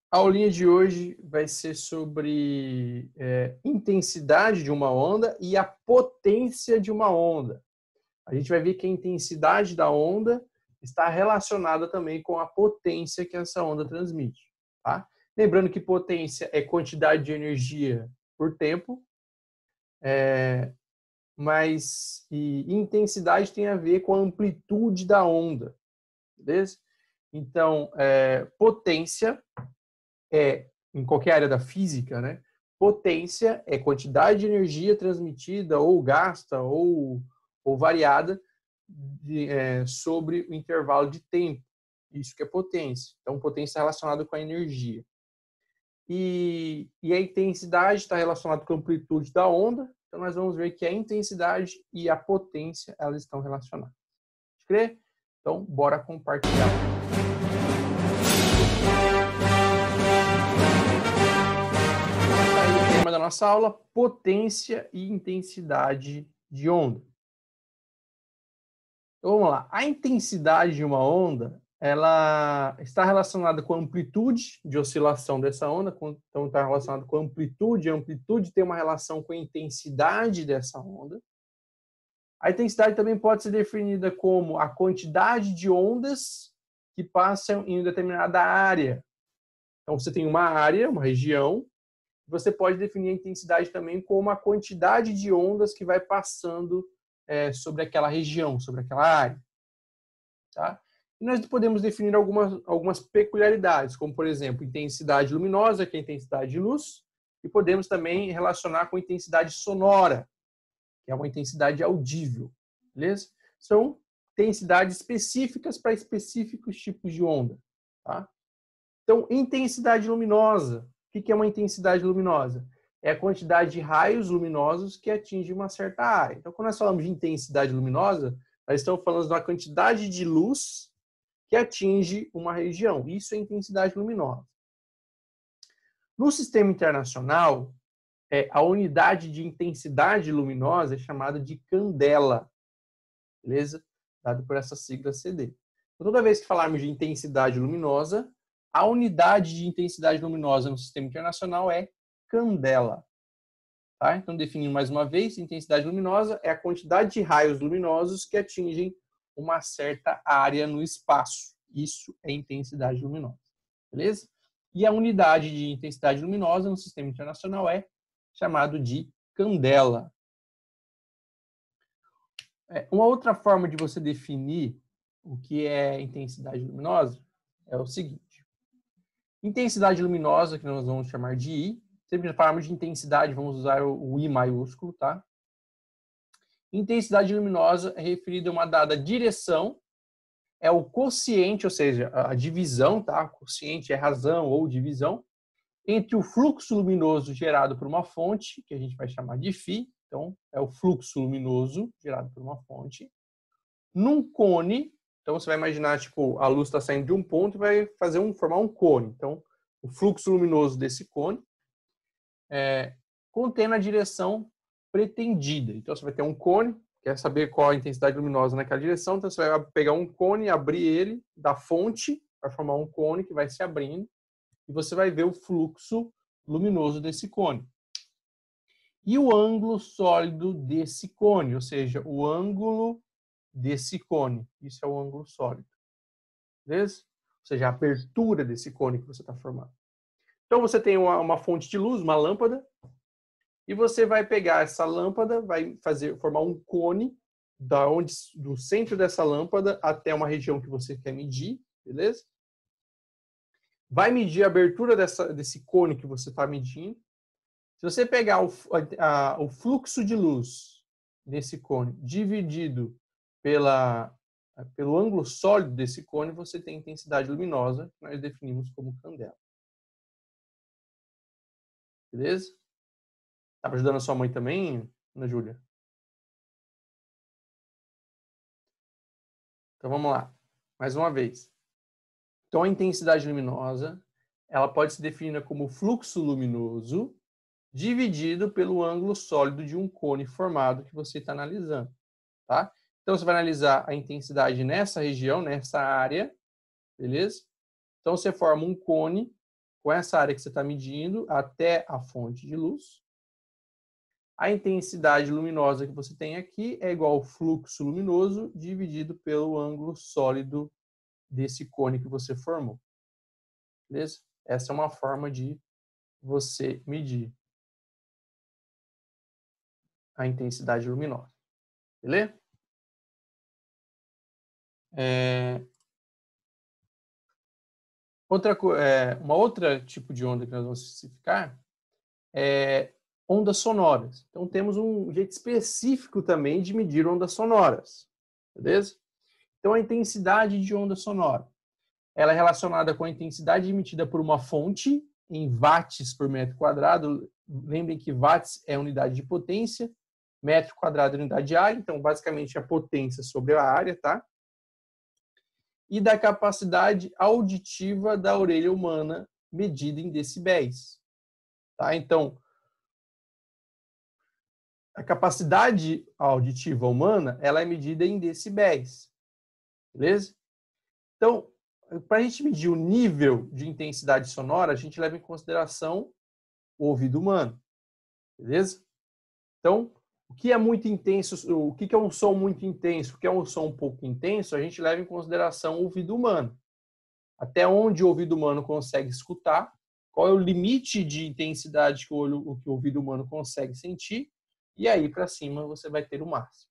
A aulinha de hoje vai ser sobre intensidade de uma onda e a potência de uma onda. A gente vai ver que a intensidade da onda está relacionada também com a potência que essa onda transmite. Tá? Lembrando que potência é quantidade de energia por tempo, mas intensidade tem a ver com a amplitude da onda. Beleza? Então, potência em qualquer área da física, né? Potência é quantidade de energia transmitida ou gasta ou variada sobre o intervalo de tempo. Isso que é potência. Então, potência é relacionada com a energia. E a intensidade está relacionada com a amplitude da onda. Então, nós vamos ver que a intensidade e a potência elas estão relacionadas. Pode crer? Então, bora compartilhar. Da nossa aula, potência e intensidade de onda. Então, vamos lá. A intensidade de uma onda, ela está relacionada com a amplitude de oscilação dessa onda, então está relacionado com a amplitude tem uma relação com a intensidade dessa onda. A intensidade também pode ser definida como a quantidade de ondas que passam em determinada área. Então, você tem uma área, uma região. Você pode definir a intensidade também como a quantidade de ondas que vai passando sobre aquela região, sobre aquela área. Tá? E nós podemos definir algumas peculiaridades, como, por exemplo, intensidade luminosa, que é a intensidade de luz, e podemos também relacionar com intensidade sonora, que é uma intensidade audível. Beleza? São intensidades específicas para específicos tipos de onda. Tá? Então, intensidade luminosa. O que é uma intensidade luminosa? É a quantidade de raios luminosos que atinge uma certa área. Então, quando nós falamos de intensidade luminosa, nós estamos falando de uma quantidade de luz que atinge uma região. Isso é intensidade luminosa. No sistema internacional, a unidade de intensidade luminosa é chamada de candela. Beleza? Dado por essa sigla CD. Então, toda vez que falarmos de intensidade luminosa, a unidade de intensidade luminosa no sistema internacional é candela. Tá? Então, definindo mais uma vez, intensidade luminosa é a quantidade de raios luminosos que atingem uma certa área no espaço. Isso é intensidade luminosa. Beleza? E a unidade de intensidade luminosa no sistema internacional é chamado de candela. Uma outra forma de você definir o que é intensidade luminosa é o seguinte. Intensidade luminosa, que nós vamos chamar de I. Sempre que falarmos de intensidade, vamos usar o I maiúsculo, tá? Intensidade luminosa é referida a uma dada direção, é o quociente, ou seja, a divisão, tá? Quociente é razão ou divisão, entre o fluxo luminoso gerado por uma fonte, que a gente vai chamar de φ, então é o fluxo luminoso gerado por uma fonte, num cone. Então, você vai imaginar, tipo, a luz está saindo de um ponto e vai formar um cone. Então, o fluxo luminoso desse cone contendo a direção pretendida. Então, você vai ter um cone, quer saber qual a intensidade luminosa naquela direção, então você vai pegar um cone, abrir ele da fonte, vai formar um cone que vai se abrindo, e você vai ver o fluxo luminoso desse cone. E o ângulo sólido desse cone, ou seja, o ângulo desse cone. Isso é o ângulo sólido. Beleza? Ou seja, a abertura desse cone que você está formando. Então, você tem uma fonte de luz, uma lâmpada, e você vai pegar essa lâmpada, vai formar um cone do centro dessa lâmpada até uma região que você quer medir, beleza? Vai medir a abertura desse cone que você está medindo. Se você pegar o fluxo de luz desse cone dividido pelo ângulo sólido desse cone, você tem a intensidade luminosa, que nós definimos como candela. Beleza? Tá ajudando a sua mãe também, Ana Júlia? Então vamos lá. Mais uma vez. Então a intensidade luminosa, ela pode ser definida como fluxo luminoso dividido pelo ângulo sólido de um cone formado que você está analisando. Tá? Então você vai analisar a intensidade nessa região, nessa área, beleza? Então você forma um cone com essa área que você está medindo até a fonte de luz. A intensidade luminosa que você tem aqui é igual ao fluxo luminoso dividido pelo ângulo sólido desse cone que você formou. Beleza? Essa é uma forma de você medir a intensidade luminosa. Beleza? Uma outra tipo de onda que nós vamos especificar é ondas sonoras. Então, temos um jeito específico também de medir ondas sonoras. Beleza? Então, a intensidade de onda sonora, ela é relacionada com a intensidade emitida por uma fonte em watts por metro quadrado. Lembrem que watts é a unidade de potência, metro quadrado é a unidade de área, então, basicamente, a potência sobre a área, tá? E da capacidade auditiva da orelha humana, medida em decibéis. Tá? Então, a capacidade auditiva humana, ela é medida em decibéis. Beleza? Então, para a gente medir o nível de intensidade sonora, a gente leva em consideração o ouvido humano. Beleza? Então, o que é muito intenso, o que é um som muito intenso, o que é um som um pouco intenso, a gente leva em consideração o ouvido humano. Até onde o ouvido humano consegue escutar, qual é o limite de intensidade que o ouvido humano consegue sentir, e aí para cima você vai ter o máximo.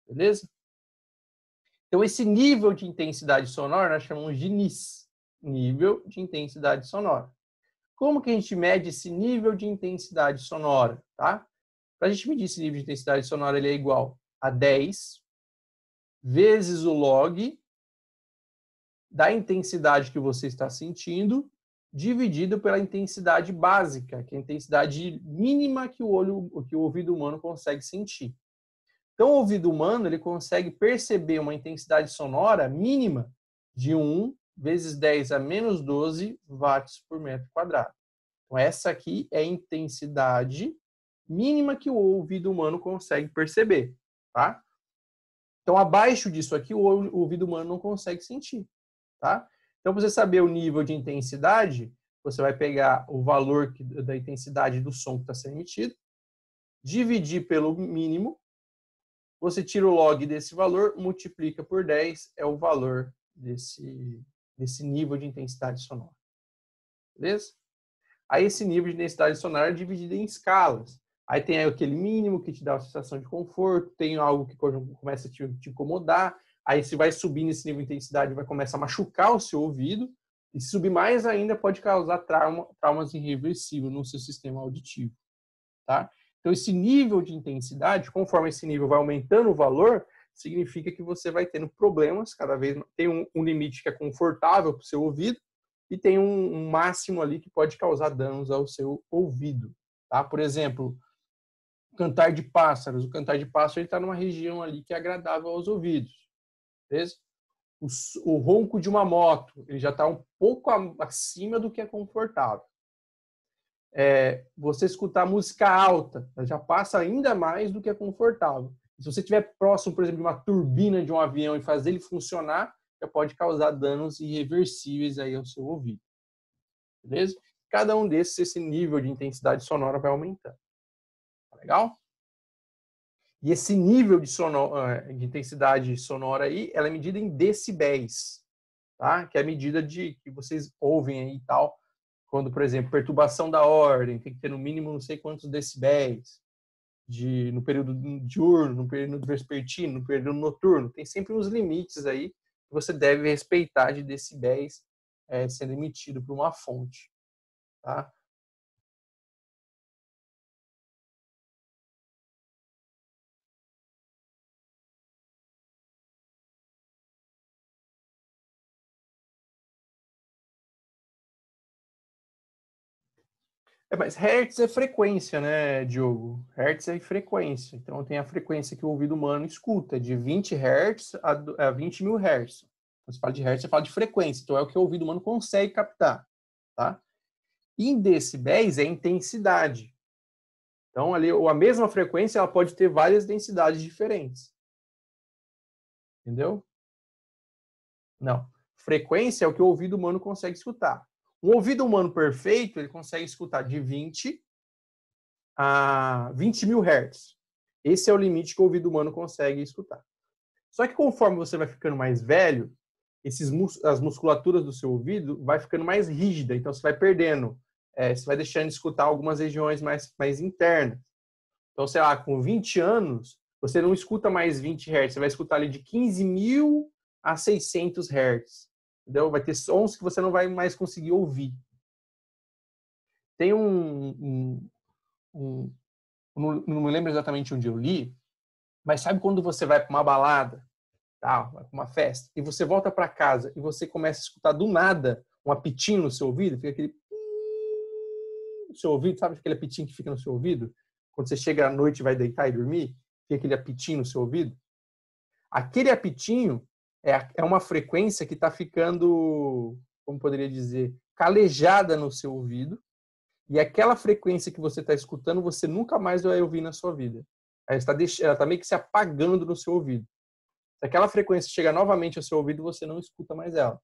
Beleza? Então, esse nível de intensidade sonora nós chamamos de NIS, nível de intensidade sonora. Como que a gente mede esse nível de intensidade sonora? Tá? Para a gente medir esse nível de intensidade sonora, ele é igual a 10 vezes o log da intensidade que você está sentindo, dividido pela intensidade básica, que é a intensidade mínima que o ouvido humano consegue sentir. Então, o ouvido humano ele consegue perceber uma intensidade sonora mínima de 1 vezes 10 a menos 12 watts por metro quadrado. Então, essa aqui é a intensidade mínima que o ouvido humano consegue perceber. Tá? Então, abaixo disso aqui, o ouvido humano não consegue sentir. Tá? Então, para você saber o nível de intensidade, você vai pegar o valor da intensidade do som que está sendo emitido, dividir pelo mínimo, você tira o log desse valor, multiplica por 10, é o valor desse nível de intensidade sonora. Beleza? Aí esse nível de intensidade sonora é dividido em escalas. Aí tem aquele mínimo que te dá uma sensação de conforto, tem algo que começa a te incomodar, aí se vai subir nesse nível de intensidade, vai começar a machucar o seu ouvido, e se subir mais ainda pode causar traumas irreversíveis no seu sistema auditivo. Tá? Então, esse nível de intensidade, conforme esse nível vai aumentando o valor, significa que você vai tendo problemas, cada vez tem um limite que é confortável para o seu ouvido e tem um máximo ali que pode causar danos ao seu ouvido. Tá? Por exemplo, cantar de pássaros. O cantar de pássaro está numa região ali que é agradável aos ouvidos. Beleza? O ronco de uma moto, ele já está um pouco acima do que é confortável. Você escutar música alta, já passa ainda mais do que é confortável. Se você estiver próximo, por exemplo, de uma turbina de um avião e fazer ele funcionar, já pode causar danos irreversíveis aí ao seu ouvido. Beleza? Cada um desses, esse nível de intensidade sonora vai aumentando. Tá legal? E esse nível de intensidade sonora aí, ela é medida em decibéis, tá? Que é a medida que vocês ouvem aí e tal. Quando, por exemplo, perturbação da ordem, tem que ter no mínimo não sei quantos decibéis no período diurno, no período vespertino, no período noturno. Tem sempre uns limites aí que você deve respeitar de decibéis sendo emitido por uma fonte. Tá? Mas hertz é frequência, né, Diogo? Hertz é frequência. Então, tem a frequência que o ouvido humano escuta, de 20 hertz a 20 mil hertz. Quando você fala de hertz, você fala de frequência. Então, é o que o ouvido humano consegue captar. Tá? E em decibéis é intensidade. Então, ali, a mesma frequência ela pode ter várias densidades diferentes. Entendeu? Não. Frequência é o que o ouvido humano consegue escutar. Um ouvido humano perfeito, ele consegue escutar de 20 a 20 mil hertz. Esse é o limite que o ouvido humano consegue escutar. Só que conforme você vai ficando mais velho, as musculaturas do seu ouvido vai ficando mais rígida, então você vai perdendo, você vai deixando de escutar algumas regiões mais internas. Então, sei lá, com 20 anos, você não escuta mais 20 Hz, você vai escutar ali de 15.000 a 600 Hz. Entendeu? Vai ter sons que você não vai mais conseguir ouvir. Tem não me lembro exatamente onde eu li, mas sabe quando você vai para uma balada, tá, vai para uma festa, e você volta para casa e você começa a escutar do nada um apitinho no seu ouvido, fica aquele no seu ouvido, sabe aquele apitinho que fica no seu ouvido? Quando você chega à noite e vai deitar e dormir, fica aquele apitinho no seu ouvido. Aquele apitinho é uma frequência que está ficando, como poderia dizer, calejada no seu ouvido. E aquela frequência que você está escutando, você nunca mais vai ouvir na sua vida. Ela está meio que se apagando no seu ouvido. Se aquela frequência chega novamente ao seu ouvido, você não escuta mais ela.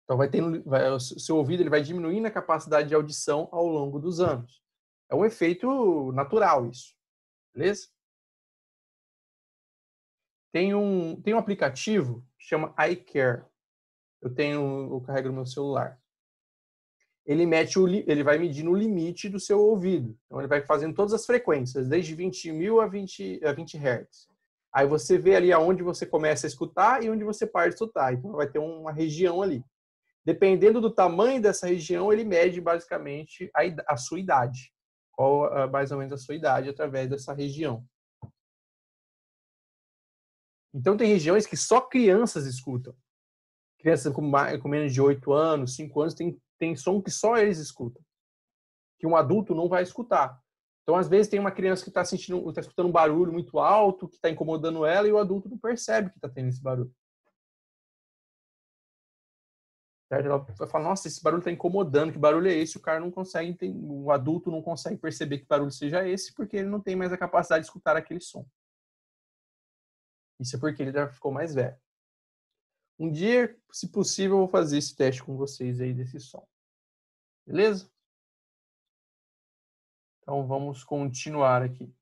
Então, o seu ouvido ele vai diminuindo a capacidade de audição ao longo dos anos. É um efeito natural isso. Beleza? Tem um aplicativo que chama iCare. Eu carrego no meu celular. Ele vai medindo o limite do seu ouvido. Então, ele vai fazendo todas as frequências, desde 20.000 a 20 Hz. Aí você vê ali aonde você começa a escutar e onde você para de escutar. Então, vai ter uma região ali. Dependendo do tamanho dessa região, ele mede basicamente a sua idade. Qual mais ou menos a sua idade através dessa região. Então, tem regiões que só crianças escutam. Crianças com menos de 8 anos, 5 anos, tem som que só eles escutam. Que um adulto não vai escutar. Então, às vezes, tem uma criança que está escutando um barulho muito alto, que está incomodando ela, e o adulto não percebe que está tendo esse barulho. Certo? Ela vai falar, nossa, esse barulho está incomodando, que barulho é esse? O adulto não consegue perceber que barulho seja esse, porque ele não tem mais a capacidade de escutar aquele som. Isso é porque ele já ficou mais velho. Um dia, se possível, eu vou fazer esse teste com vocês aí desse som. Beleza? Então, vamos continuar aqui.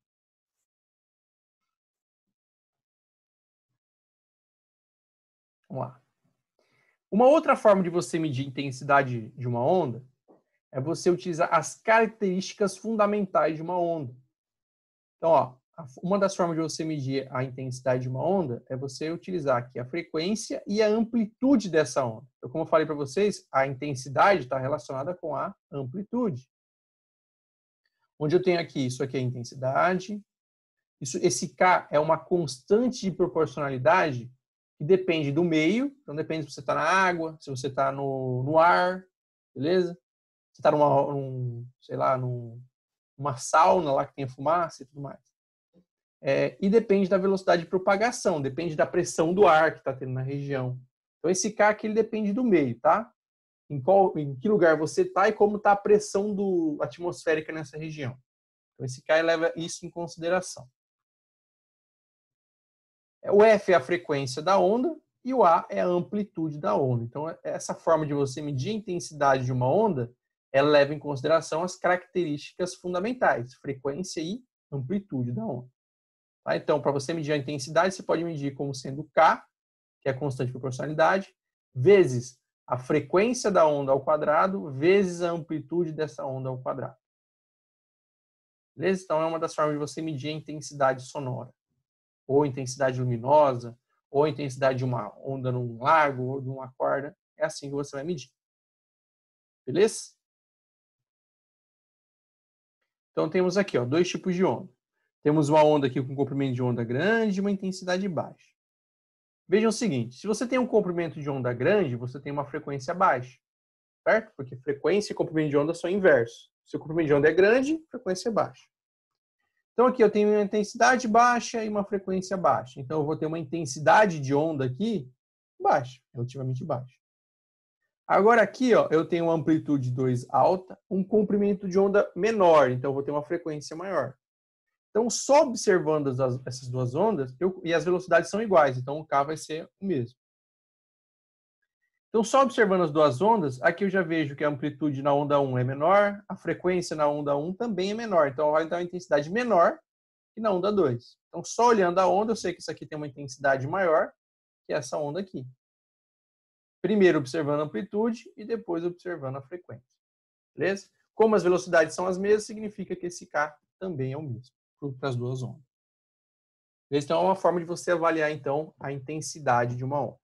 Vamos lá. Uma outra forma de você medir a intensidade de uma onda é você utilizar as características fundamentais de uma onda. Então, ó, uma das formas de você medir a intensidade de uma onda é você utilizar aqui a frequência e a amplitude dessa onda. Então, como eu falei para vocês, a intensidade está relacionada com a amplitude. Onde eu tenho aqui, isso aqui é a intensidade. Esse K é uma constante de proporcionalidade que depende do meio. Então, depende se você está na água, se você está no ar, beleza? Se está numa sauna lá que tem fumaça e tudo mais. E depende da velocidade de propagação, depende da pressão do ar que está tendo na região. Então, esse K aqui ele depende do meio, tá? Em que lugar você está e como está a pressão atmosférica nessa região. Então, esse K leva isso em consideração. O F é a frequência da onda e o A é a amplitude da onda. Então, essa forma de você medir a intensidade de uma onda, ela leva em consideração as características fundamentais, frequência e amplitude da onda. Tá? Então, para você medir a intensidade, você pode medir como sendo K, que é a constante de proporcionalidade, vezes a frequência da onda ao quadrado, vezes a amplitude dessa onda ao quadrado. Beleza? Então, é uma das formas de você medir a intensidade sonora, ou intensidade luminosa, ou a intensidade de uma onda num lago, ou de uma corda. É assim que você vai medir. Beleza? Então, temos aqui dois tipos de onda. Temos uma onda aqui com comprimento de onda grande e uma intensidade baixa. Vejam o seguinte, se você tem um comprimento de onda grande, você tem uma frequência baixa, certo? Porque frequência e comprimento de onda são inversos. Se o comprimento de onda é grande, frequência é baixa. Então, aqui eu tenho uma intensidade baixa e uma frequência baixa. Então, eu vou ter uma intensidade de onda aqui baixa, relativamente baixa. Agora, aqui, eu tenho uma amplitude 2 alta, um comprimento de onda menor. Então, eu vou ter uma frequência maior. Então, só observando essas duas ondas, e as velocidades são iguais. Então, o K vai ser o mesmo. Então, só observando as duas ondas, aqui eu já vejo que a amplitude na onda 1 é menor, a frequência na onda 1 também é menor. Então, vai dar uma intensidade menor que na onda 2. Então, só olhando a onda, eu sei que isso aqui tem uma intensidade maior que essa onda aqui. Primeiro observando a amplitude e depois observando a frequência. Beleza? Como as velocidades são as mesmas, significa que esse K também é o mesmo para as duas ondas. Então, é uma forma de você avaliar, então, a intensidade de uma onda.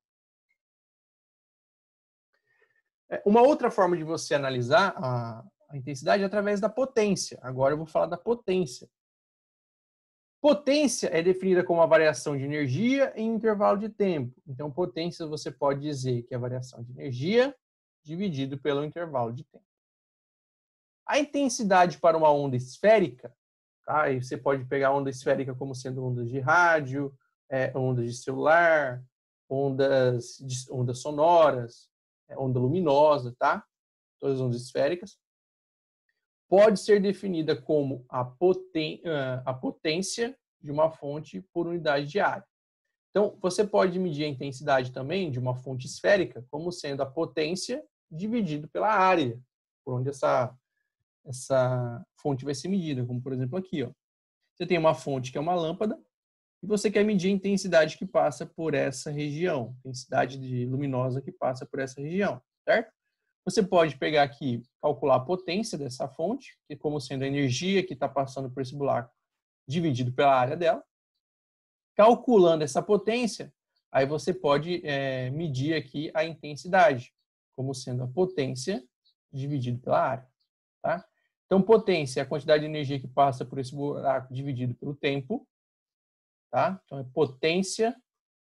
Uma outra forma de você analisar a intensidade é através da potência. Agora eu vou falar da potência. Potência é definida como a variação de energia em intervalo de tempo. Então, potência você pode dizer que é a variação de energia dividido pelo intervalo de tempo. A intensidade para uma onda esférica, tá? E você pode pegar a onda esférica como sendo ondas de rádio, ondas de celular, ondas sonoras, onda luminosa, tá? Todas as ondas esféricas. Pode ser definida como a potência de uma fonte por unidade de área. Então, você pode medir a intensidade também de uma fonte esférica como sendo a potência dividido pela área, por onde essa fonte vai ser medida, como por exemplo aqui. Ó. Você tem uma fonte que é uma lâmpada e você quer medir a intensidade que passa por essa região, intensidade luminosa que passa por essa região, certo? Você pode pegar aqui, calcular a potência dessa fonte, que como sendo a energia que está passando por esse buraco, dividido pela área dela. Calculando essa potência, aí você pode medir aqui a intensidade, como sendo a potência dividido pela área. Tá? Então, potência é a quantidade de energia que passa por esse buraco dividido pelo tempo. Tá? Então, potência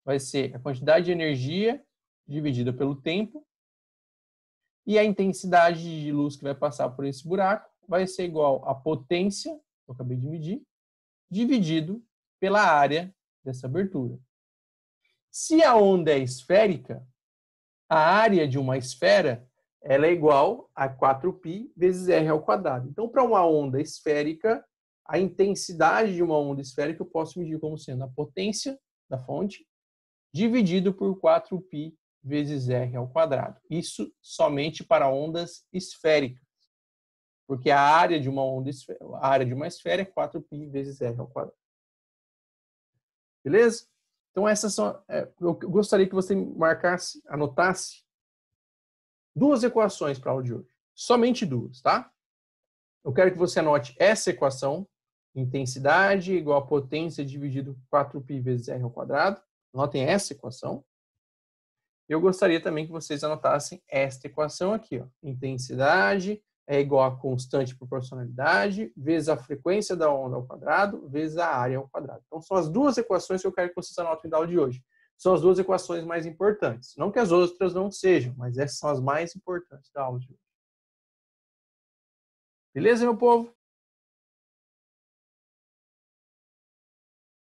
vai ser a quantidade de energia dividida pelo tempo. E a intensidade de luz que vai passar por esse buraco vai ser igual à potência, que eu acabei de medir, dividido pela área dessa abertura. Se a onda é esférica, a área de uma esfera ela é igual a 4π vezes r ao quadrado. Então, para uma onda esférica, a intensidade de uma onda esférica eu posso medir como sendo a potência da fonte dividido por 4π vezes r ao quadrado. Isso somente para ondas esféricas. Porque a área de uma esfera é 4π vezes r ao quadrado. Beleza? Então essas são, eu gostaria que você marcasse, anotasse duas equações para a aula de hoje. Somente duas, tá? Eu quero que você anote essa equação, intensidade igual a potência dividido por 4π vezes r ao quadrado. Anotem essa equação. Eu gostaria também que vocês anotassem esta equação aqui, ó. Intensidade é igual a constante proporcionalidade vezes a frequência da onda ao quadrado vezes a área ao quadrado. Então, são as duas equações que eu quero que vocês anotem na aula de hoje. São as duas equações mais importantes. Não que as outras não sejam, mas essas são as mais importantes da aula de hoje. Beleza, meu povo?